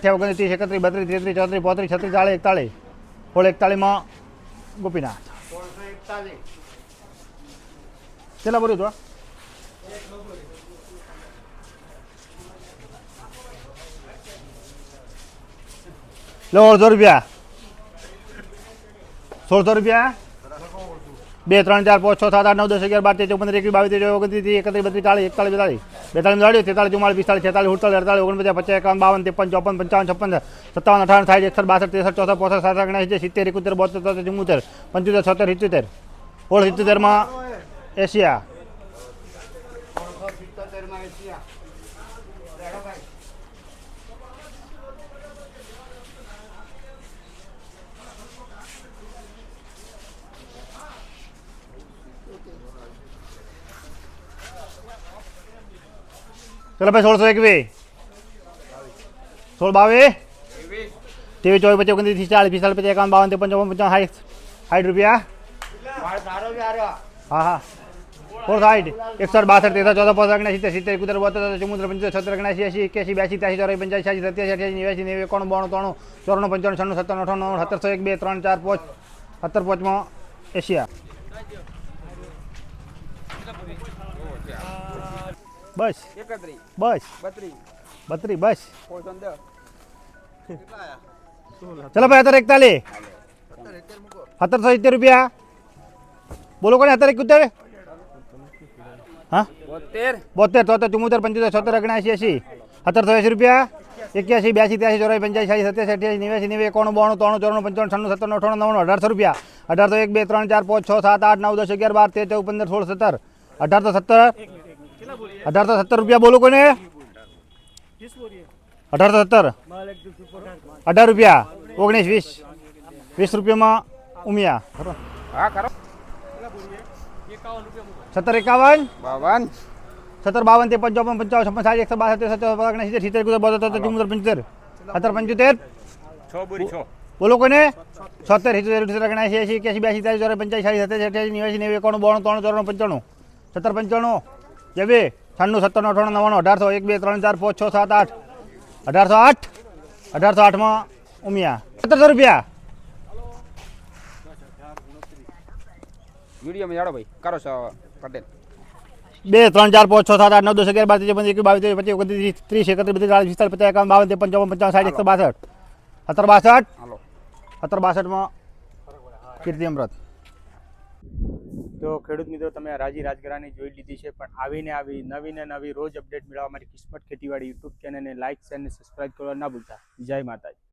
58 30 31 32 33 34 35 36 40 41 હોળ 41 ગોપીનાથ કેટલા બોલ્યું તો લો 1600 રૂપિયા 1600 રૂપિયા 2 3 4 5 6 7 8 9 10 11 12 13 14 15 22 23 31 32 41 42 43 44 43 44 44 45 46 47 48 49 50 55 56 57 58 60 61 62 63 64 65 67 71 72 73 74 75 76 77 ઓળ 77 માં એશિયા चलो भाई 1621 16 22 23 24 25 40 45 51 52 53 55 रुपया हाँ हाँ 4 61 62 63 14 65 70 71 72 74 75 76 81 82 83 84 85 86 87 88 89 90 91 92 93 94 95 96 97 98 99 70 1 2 3 4 5 17 5 માં એશિયા बस 31 बस 32 बस चलो भाई 71 1770 रुपया बोलो कोने 71 हाँ 72 73 74 75 76 79 80 1780 रुपया 81 82 83 84 85 86 87 88 89 91 92 93 94 95 96 97 98 1800 रुपया 1800 1 2 3 4 5 6 7 8 9 10 11 12 13 14 15 16 17 1870 1870 रुपया बोलो कोने 1870 18 रुपया 19 20 20 रुपया में उमिया 17 51 52 17 52 53 55 56 57 58 60 61 72 73 બોલો કોને 70 77 79 80 81 82 83 85 86 87 88 89 91 92 93 94 95 17 95 जब 96 97 98 99 1800 1 2 3 4 5 6 7 8 1808 1808 में उमिया 1700 रुपया वीडियो में जाड़ो भाई करो पटेल 2 3 4 5 6 7 8 9 10 11 12 13 14 22 25 30 31 32 33 40 45 51 52 53 55 60 162 હાલો 1762 में कीर्ति अमृत તો ખેડૂત મિત્રો તમે હરાજી રાજગરાની જોઈ લીધી છે, પણ આવીને આવી નવી ને નવી રોજ અપડેટ મેળવવા માટે કિસ્મત ખેતીવાડી યુટ્યુબ ચેનલને લાઇક શેર અને સબસ્ક્રાઇબ કરવા ના ભૂલતા. જય માતાજી.